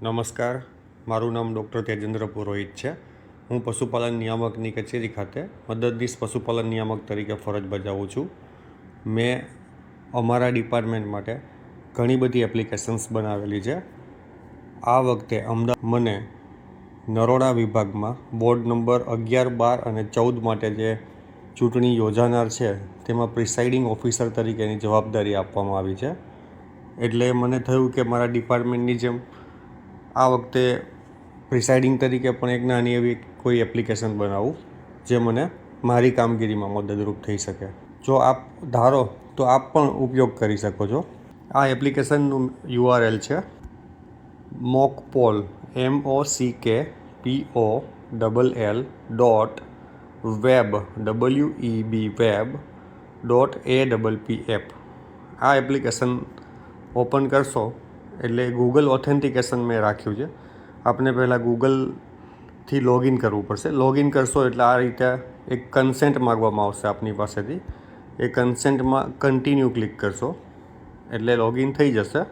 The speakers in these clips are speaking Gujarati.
નમસ્કાર, મારું નામ ડૉક્ટર તેજેન્દ્ર પુરોહિત છે. હું પશુપાલન નિયામકની કચેરી ખાતે મદદનીશ પશુપાલન નિયામક તરીકે ફરજ બજાવું છું. મેં અમારા ડિપાર્ટમેન્ટ માટે ઘણી બધી એપ્લિકેશન્સ બનાવેલી છે. આ વખતે મને નરોડા વિભાગમાં બોર્ડ નંબર 11, 12 અને 14 માટે જે ચૂંટણી યોજાનાર છે તેમાં પ્રિસાઇડિંગ ઓફિસર તરીકેની જવાબદારી આપવામાં આવી છે. એટલે મને થયું કે મારા ડિપાર્ટમેન્ટની જેમ આ વખતે પ્રિસાઇડિંગ તરીકે પણ એક નાની એવી કોઈ એપ્લિકેશન બનાવું જે મને મારી કામગીરીમાં મદદરૂપ થઈ શકે. જો આપ ધારો તો આપ પણ ઉપયોગ કરી શકો છો. આ એપ્લિકેશનનું URL છે mockpoll mockpoll.web.app. આ એપ્લિકેશન ઓપન કરશો એટલે ગૂગલ ઓથેન્ટિકેશન મેં રાખ્યું છે. આપને પહેલાં ગૂગલથી લોગિન કરવું પડશે. લોગિન કરશો એટલે આ રીતે એક કન્સેન્ટ માગવામાં આવશે આપની પાસેથી. એ કન્સેન્ટમાં કન્ટિન્યુ ક્લિક કરશો એટલે લોગિન થઈ જશે.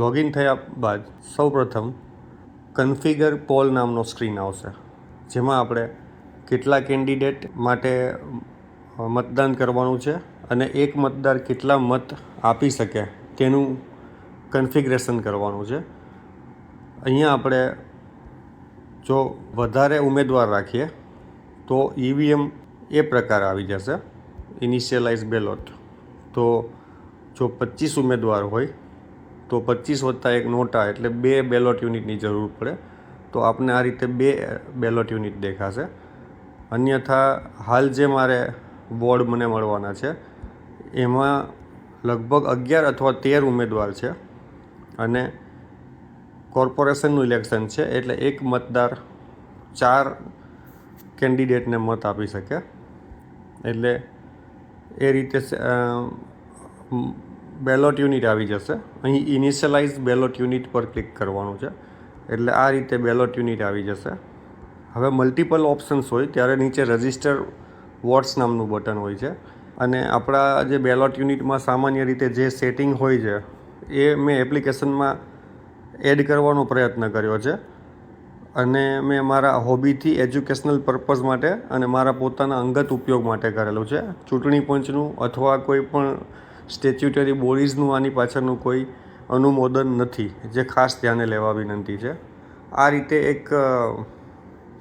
લોગિન થયા બાદ સૌપ્રથમ કન્ફિગર પોલ નામનો સ્ક્રીન આવશે, જેમાં આપણે કેટલા કેન્ડિડેટ માટે મતદાન કરવાનું છે અને એક મતદાર કેટલા મત આપી શકે તેનું કન્ફિગરેશન કરવાનું છે. અહીંયા આપણે જો વધારે ઉમેદવાર રાખીએ તો EVM એ પ્રકાર આવી જશે, ઇનિશિયલાઇઝ બેલોટ. તો જો 25 ઉમેદવાર હોય તો 25 + 1 નોટા એટલે 2 બેલોટ યુનિટની જરૂર પડે. તો આપને આ રીતે 2 બેલોટ યુનિટ દેખાશે. અન્યથા હાલ જે મારે વોર્ડ મને મળવાના છે એમાં લગભગ 11 અથવા 13 ઉમેદવાર છે અને કોર્પોરેશનનું ઇલેક્શન છે એટલે એક મતદાર 4 કેન્ડિડેટને મત આપી શકે. એટલે એ રીતે બેલોટ યુનિટ આવી જશે. અહીં ઇનિશિયલાઇઝ બેલોટ યુનિટ પર ક્લિક કરવાનું છે એટલે આ રીતે બેલોટ યુનિટ આવી જશે. હવે મલ્ટિપલ ઓપ્શન્સ હોય ત્યારે નીચે રજિસ્ટર વોટ્સ નામનું બટન હોય છે અને આપણા જે બેલોટ યુનિટમાં સામાન્ય રીતે જે સેટિંગ હોય છે એ મેં એપ્લિકેશનમાં એડ કરવાનો પ્રયત્ન કર્યો છે અને મેં મારા હોબીથી એજ્યુકેશનલ પર્પઝ માટે અને મારા પોતાના અંગત ઉપયોગ માટે કરેલું છે. ચૂંટણી પંચનું અથવા કોઈ પણ સ્ટેચ્યુટરી બોડીઝનું આની પાછળનું કોઈ અનુમોદન નથી, જે ખાસ ધ્યાને લેવા વિનંતી છે. આ રીતે એક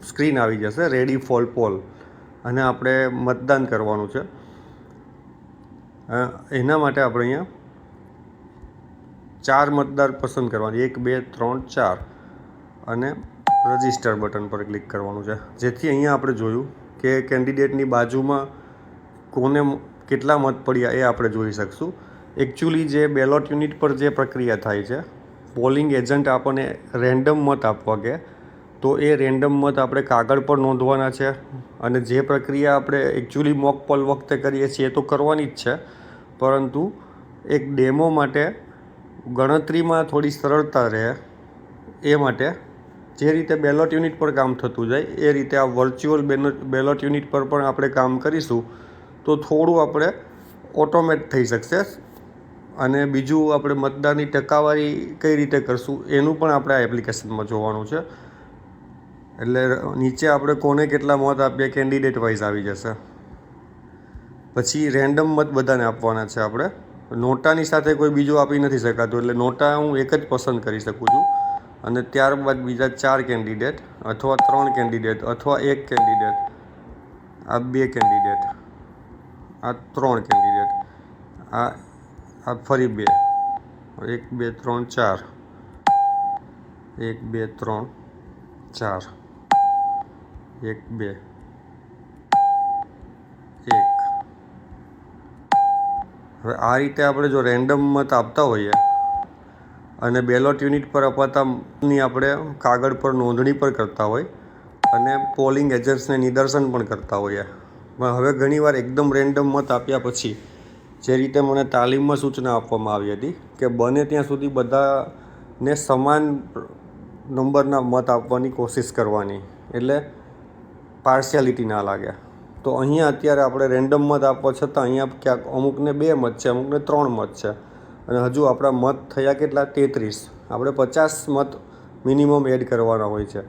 સ્ક્રીન આવી જશે રેડી ફોર પોલ અને આપણે મતદાન કરવાનું છે. એના માટે આપણે અહીંયા 4 મતદાર પસંદ કરવાની, 1, 2, 3, 4 અને રજિસ્ટર બટન પર ક્લિક કરવાનું છે. જેથી અહીંયા આપણે જોયું કે કેન્ડિડેટની બાજુમાં કોને કેટલા મત પડ્યા એ આપણે જોઈ શકશું. એકચ્યુઅલી જે બેલોટ યુનિટ પર જે પ્રક્રિયા થાય છે, પોલિંગ એજન્ટ આપણને રેન્ડમ મત આપવા કે તો એ રેન્ડમ મત આપણે કાગળ પર નોંધવાના છે અને જે પ્રક્રિયા આપણે એકચ્યુઅલી મોક પોલ વખતે કરીએ છીએ એ તો કરવાની જ છે, પરંતુ એક ડેમો માટે ગણતરીમાં થોડી સરળતા રહે એ માટે જે રીતે બેલોટ યુનિટ પર કામ થતું જાય એ રીતે આ વર્ચ્યુઅલ બેલોટ યુનિટ પર પણ આપણે કામ કરીશું તો થોડું આપણે ઓટોમેટ થઈ શકશે. અને બીજું આપણે મતદાનની ટકાવારી કઈ રીતે કરશું એનું પણ આપણે આ એપ્લિકેશનમાં જોવાનું છે. એટલે નીચે આપણે કોને કેટલા મત આપીએ કેન્ડિડેટ વાઇઝ આવી જશે. પછી રેન્ડમ મત બધાને આપવાના છે આપણે. નોટાની સાથે કોઈ બીજું આપી નથી શકાતું એટલે નોટા હું એક જ પસંદ કરી શકું છું અને ત્યારબાદ બીજા 4 કેન્ડિડેટ અથવા 3 કેન્ડિડેટ અથવા 1 કેન્ડિડેટ, આ 2 કેન્ડિડેટ, આ 3 કેન્ડિડેટ, આ ફરી 2, 1, 2, 3, 4, 1, 2, 3, 4, 1, 2, 1. હવે આ રીતે આપણે જો રેન્ડમ મત આપતા હોઈએ અને બેલોટ યુનિટ પર અપાતાની આપણે કાગળ પર નોંધણી પણ કરતા હોય અને પોલિંગ એજન્ટ્સને નિદર્શન પણ કરતા હોઈએ, પણ હવે ઘણીવાર એકદમ રેન્ડમ મત આપ્યા પછી જે રીતે મને તાલીમમાં સૂચના આપવામાં આવી હતી કે બને ત્યાં સુધી બધાને સમાન નંબરના મત આપવાની કોશિશ કરવાની, એટલે પાર્શિયાલિટી ના લાગે. તો અહીંયા અત્યારે આપણે રેન્ડમ મત આપવા છતાં અહીંયા ક્યાંક અમુકને 2 મત છે, અમુકને 3 મત છે અને હજુ આપણા મત થયા કેટલા 33. આપણે 50 મત મિનિમમ એડ કરવાના હોય છે.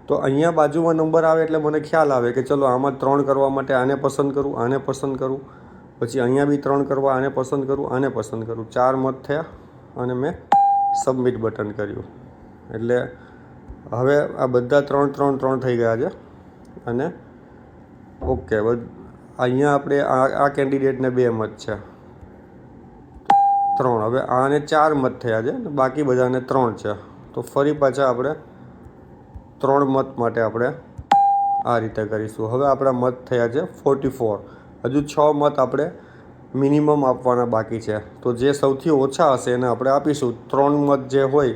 તો અહીંયા બાજુમાં નંબર આવે એટલે મને ખ્યાલ આવે કે ચલો આમાં 3 કરવા માટે આને પસંદ કરું, આને પસંદ કરું, પછી અહીંયા બી 3 કરવા આને પસંદ કરું, આને પસંદ કરું. 4 મત થયા અને મેં સબમિટ બટન કર્યું. એટલે હવે આ બધા 3 થઈ ગયા છે. અને ઓકે, અહીંયા આપણે આ કેન્ડિડેટને 2 મત છે, 3. હવે આને 4 મત થયા છે, બાકી બધાને 3 છે. તો ફરી પાછા આપણે 3 મત માટે આપણે આ રીતે કરીશું. હવે આપણા મત થયા છે 44. હજુ 6 મત આપણે મિનિમમ આપવાના બાકી છે. તો જે સૌથી ઓછા હશે એને આપણે આપીશું. 3 મત જે હોય,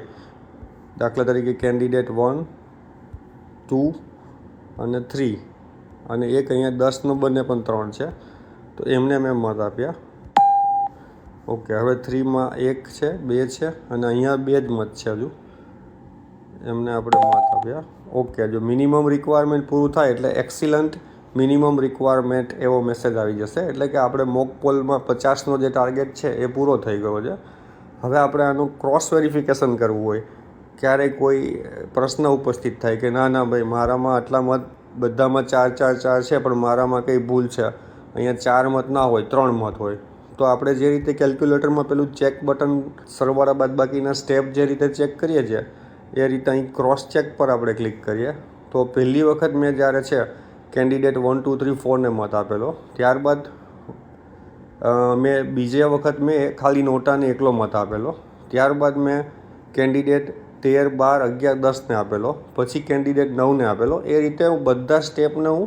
દાખલા તરીકે કેન્ડિડેટ 1, 2 અને 3, અને એક અહીંયા 10 નંબરને પણ 3 છે, તો એમને મેં મત આપ્યા. ઓકે, હવે 3માં 1 છે, 2 છે, અને અહીંયા 2 જ મત છે હજુ, એમને આપણે મત આપ્યા. ઓકે, જો મિનિમમ રિક્વાયરમેન્ટ પૂરું થાય એટલે એક્સિલન્ટ મિનિમમ રિક્વાયરમેન્ટ એવો મેસેજ આવી જશે. એટલે કે આપણે મોક પોલમાં 50નો જે ટાર્ગેટ છે એ પૂરો થઈ ગયો છે. હવે આપણે આનું ક્રોસ વેરિફિકેશન કરવું હોય, ક્યારેય કોઈ પ્રશ્ન ઉપસ્થિત થાય કે ના ભાઈ, મારામાં આટલા મત બધામાં 4 છે, પણ મારામાં કંઈ ભૂલ છે, અહીંયા 4 મત ના હોય, 3 મત હોય, તો આપણે જે રીતે કેલ્ક્યુલેટરમાં પેલું ચેક બટન સરવાળા બાદબાકીના સ્ટેપ જે રીતે ચેક કરીએ છીએ એ રીતે અહીં ક્રોસ ચેક પર આપણે ક્લિક કરીએ. તો પહેલી વખત મેં જ્યારે છે કેન્ડિડેટ 1, 2, 3, 4ને મત આપેલો, ત્યારબાદ મેં બીજી વખત મેં ખાલી નોટાને એકલો મત આપેલો, ત્યારબાદ મેં કેન્ડિડેટ 13, 12, 11, 10ને આપેલો, પછી કેન્ડિડેટ 9ને આપેલો. એ રીતે હું બધા સ્ટેપને હું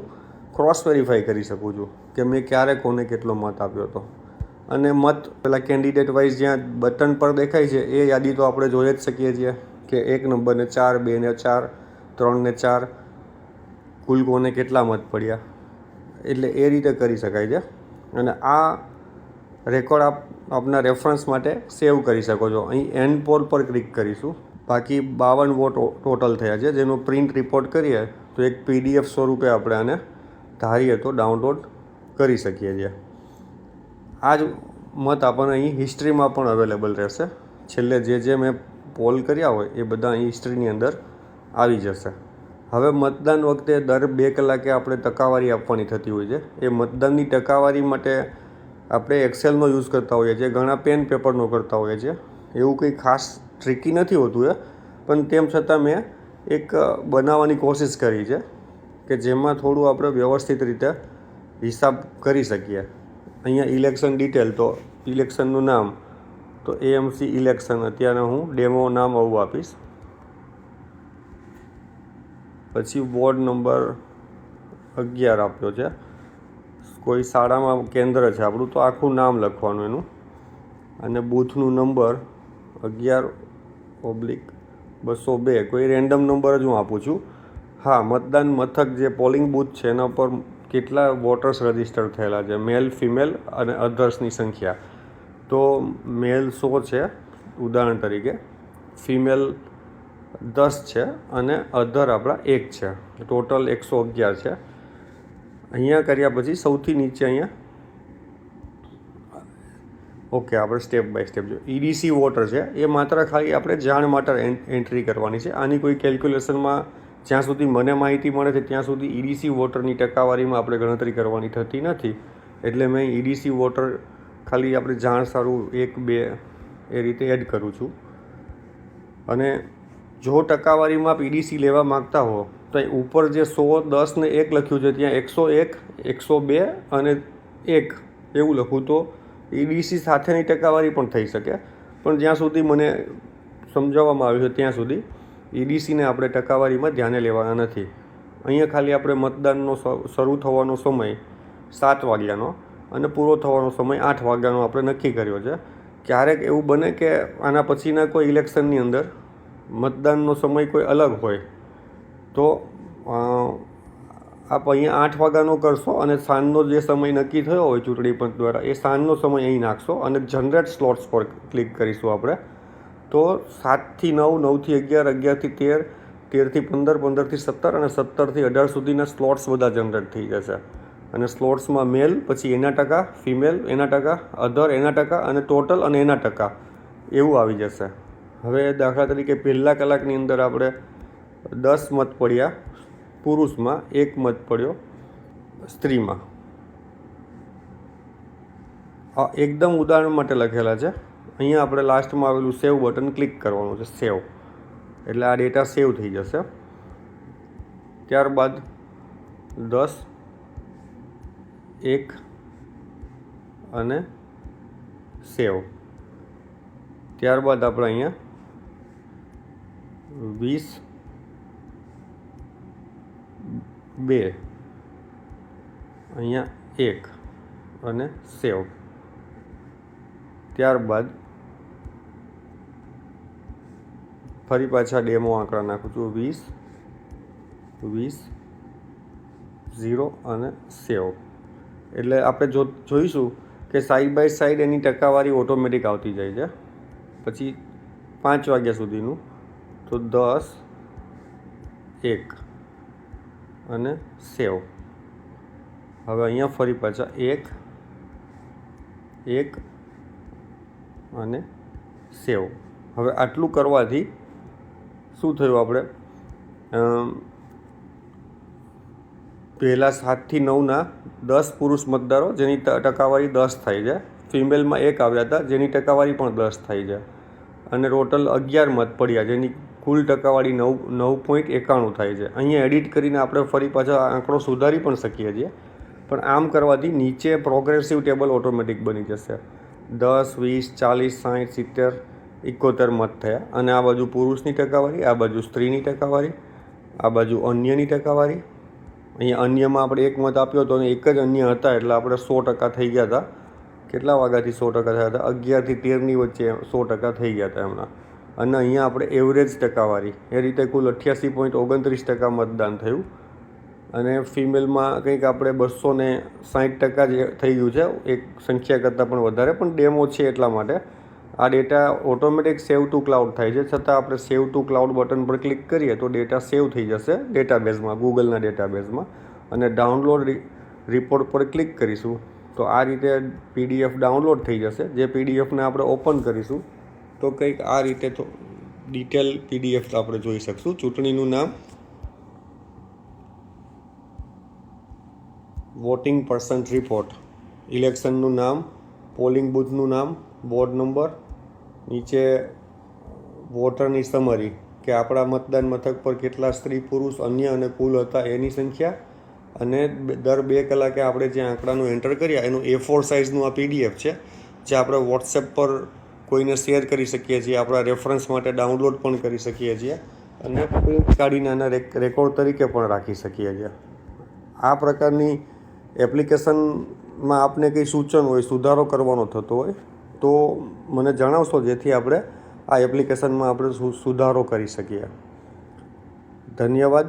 ક્રોસ વેરીફાઈ કરી શકું છું કે મેં ક્યારે કોને કેટલો મત આપ્યો હતો. અને મત પેલા કેન્ડિડેટ વાઇઝ જ્યાં બટન પર દેખાય છે એ યાદી તો આપણે જોઈ જ શકીએ છીએ કે 1 નંબરને 4, 2ને 4, 3ને 4, કુલ કોને કેટલા મત પડ્યા. એટલે એ રીતે કરી શકાય છે. અને આ રેકોર્ડ આપના રેફરન્સ માટે સેવ કરી શકો છો. અહીં એન્ડ પોલ પર ક્લિક કરીશું. બાકી 52 વોટ ટોટલ થયા છે, જેનો પ્રિન્ટ રિપોર્ટ કરીએ તો એક PDF સ્વરૂપે આપણે આને ધારીએ તો ડાઉનલોડ કરી શકીએ છીએ. આ જ મત આપણને અહીં હિસ્ટ્રીમાં પણ અવેલેબલ રહેશે. છેલ્લે જે મેં પોલ કર્યા હોય એ બધા અહીં હિસ્ટ્રીની અંદર આવી જશે. હવે મતદાન વખતે દર 2 કલાકે આપણે ટકાવારી આપવાની થતી હોય છે. એ મતદાનની ટકાવારી માટે આપણે એક્સેલનો યુઝ કરતા હોઈએ છીએ, ઘણા પેન પેપરનો કરતા હોઈએ છીએ. એવું કંઈ ખાસ ટ્રિકી નથી હોતું એ, પણ તેમ છતાં મેં એક બનાવવાની કોશિશ કરી છે કે જેમાં થોડું આપણે વ્યવસ્થિત રીતે હિસાબ કરી શકીએ. અહીંયા ઇલેક્શન ડિટેલ, તો ઇલેક્શનનું નામ તો AMC ઇલેક્શન, અત્યારે હું ડેમો નામ આવું આપીશ. પછી વોર્ડ નંબર 11 આપ્યો છે, કોઈ શાળામાં કેન્દ્ર છે આપણું, તો આખું નામ લખવાનું એનું. અને બૂથનું નંબર 11/202, કોઈ રેન્ડમ નંબર જ હું આપું છું. હા, મતદાન મથક જે પોલિંગ બૂથ છે એના પર કેટલા વોટર્સ રજિસ્ટર થયેલા છે, મેલ, ફિમેલ અને અધર્સની સંખ્યા. તો મેલ 100 છે ઉદાહરણ તરીકે, ફિમેલ 10 છે અને અધર આપણા 1 છે. ટોટલ 111 છે. અહીંયા કર્યા પછી સૌથી નીચે અહીંયા ઓકે, આપણે સ્ટેપ બાય સ્ટેપ જો EDC વોટર છે એ માત્ર ખાલી આપણે જાણ માટે એન્ટ્રી કરવાની છે. આની કોઈ કેલ્ક્યુલેશનમાં જ્યાં સુધી મને માહિતી મળે છે ત્યાં સુધી EDC વોટરની ટકાવારીમાં આપણે ગણતરી કરવાની થતી નથી. એટલે મેં EDC વોટર ખાલી આપણે જાણ સારું 1, 2 એ રીતે એડ કરું છું. અને જો ટકાવારીમાં આપ EDC લેવા માગતા હો તો ઉપર જે 100, 10 ને 1 લખ્યું છે ત્યાં 101, 102 અને 1 એવું લખું તો EDC સાથેની ટકાવારી પણ થઈ શકે. પણ જ્યાં સુધી મને સમજાવવામાં આવ્યું છે ત્યાં સુધી EDCને આપણે ટકાવારીમાં ધ્યાને લેવાના નથી. અહીંયા ખાલી આપણે મતદાનનો શરૂ થવાનો સમય 7 વાગ્યાનો અને પૂરો થવાનો સમય 8 વાગ્યાનો આપણે નક્કી કર્યો છે. ક્યારેક એવું બને કે આના પછીના કોઈ ઇલેક્શનની અંદર મતદાનનો સમય કોઈ અલગ હોય તો આપ અહીંયા 8 વાગ્યાનો કરશો અને સાંજનો જે સમય નક્કી થયો હોય ચૂંટણી પંચ દ્વારા એ સાંજનો સમય અહીં નાખશો અને જનરેટ સ્લોટ્સ પર ક્લિક કરીશું આપણે. તો 7 થી 9, 9 થી 11, 11 થી 13, 13 થી 15, 15 થી 17 અને 17 થી 18 સુધીના સ્લોટ્સ બધા જનરેટ થઈ જશે. અને સ્લોટ્સમાં મેલ, પછી એના ટકા, ફિમેલ એના ટકા, અધર એના ટકા અને ટોટલ અને એના ટકા એવું આવી જશે. હવે દાખલા તરીકે પહેલા કલાકની અંદર આપણે 10 મત પડ્યા પુરુષમાં, 1 મત પડ્યો સ્ત્રીમાં. આ એકદમ ઉદાહરણ માટે લખેલા છે. અહીંયા આપણે લાસ્ટમાં આવેલું સેવ બટન ક્લિક કરવાનું છે, સેવ, એટલે આ ડેટા સેવ થઈ જશે. ત્યારબાદ 10, 1 અને સેવ. ત્યારબાદ આપણે અહીંયા 20, 2, અહીંયા 1 અને સેવ. ત્યારબાદ ફરી પાછા ડેમો આંકડા નાખું છું, 20, 0 અને સેવ. એટલે આપણે જોઈશું કે સાઈડ બાય સાઈડ એની ટકાવારી ઓટોમેટિક આવતી જાય છે. પછી 5 વાગ્યા સુધીનું તો 10, 1 અને સેવ. હવે અહીંયા ફરી પાછા 1, 1 અને સેવ. હવે આટલું કરવાથી શું થયું, આપણે પહેલાં 7 થી 9ના 10 પુરુષ મતદારો જેની ટકાવારી 10 થાય છે, ફિમેલમાં 1 આવ્યા હતા જેની ટકાવારી પણ 10 થાય છે, અને ટોટલ 11 મત પડ્યા જેની કુલ ટકાવારી 9.91 થાય છે. અહીંયા એડિટ કરીને આપણે ફરી પાછા આંકડો સુધારી પણ શકીએ છીએ, પણ આમ કરવાથી નીચે પ્રોગ્રેસિવ ટેબલ ઓટોમેટિક બની જશે. 10, 20, 40, 60, 70 મત થયા, અને આ બાજુ પુરુષની ટકાવારી, આ બાજુ સ્ત્રીની ટકાવારી, આ બાજુ અન્યની ટકાવારી. અહીંયા અન્યમાં આપણે 1 મત આપ્યો હતો અને 1 જ અન્ય હતા, એટલે આપણે 100% થઈ ગયા હતા. કેટલા વાગ્યાથી 100% થયા હતા? 11 થી 13ની વચ્ચે 100% થઈ ગયા હતા એમના. અને અહીંયા આપણે એવરેજ ટકાવારી, એ રીતે કુલ 88.29% મતદાન થયું. અને ફિમેલમાં કંઈક આપણે 260% જ થઈ ગયું છે, એક સંખ્યા કરતાં પણ વધારે, પણ ડેમો છે એટલા માટે. આ ડેટા ઓટોમેટિક સેવ ટુ ક્લાઉડ થાય છે, છતાં આપણે સેવ ટુ ક્લાઉડ બટન પર ક્લિક કરીએ તો ડેટા સેવ થઈ જશે ડેટાબેઝમાં, ગૂગલના ડેટાબેઝમાં. અને ડાઉનલોડ રિપોર્ટ પર ક્લિક કરીશું તો આ રીતે PDF ડાઉનલોડ થઈ જશે. જે PDFને આપણે ઓપન કરીશું તો કંઈક આ રીતે તો ડિટેલ PDF આપણે જોઈ શકશું. ચૂંટણીનું નામ, વોટિંગ પર્સન્ટ રિપોર્ટ, ઇલેક્શનનું નામ, પોલિંગ બૂથનું નામ, બોર્ડ નંબર, નીચે વોટરની સમરી કે આપણા મતદાન મથક પર કેટલા સ્ત્રી પુરુષ અન્ય અને કુલ હતા એની સંખ્યા, અને દર 2 કલાકે આપણે જે આંકડાનું એન્ટર કર્યા એનું A4 સાઇઝનું આ PDF છે, જે આપણે વોટ્સએપ પર કોઈને શેર કરી શકીએ છીએ, આપણા રેફરન્સ માટે ડાઉનલોડ પણ કરી શકીએ છીએ, અને પ્રિન્ટ કાઢીને આના રેકોર્ડ તરીકે પણ રાખી શકીએ છીએ. આ પ્રકારની એપ્લિકેશનમાં આપને કંઈ સૂચન હોય, સુધારો કરવાનો થતો હોય તો મને જણાવશો, જેથી આપણે આ એપ્લિકેશનમાં આપણે સુધારો કરી શકીએ. ધન્યવાદ.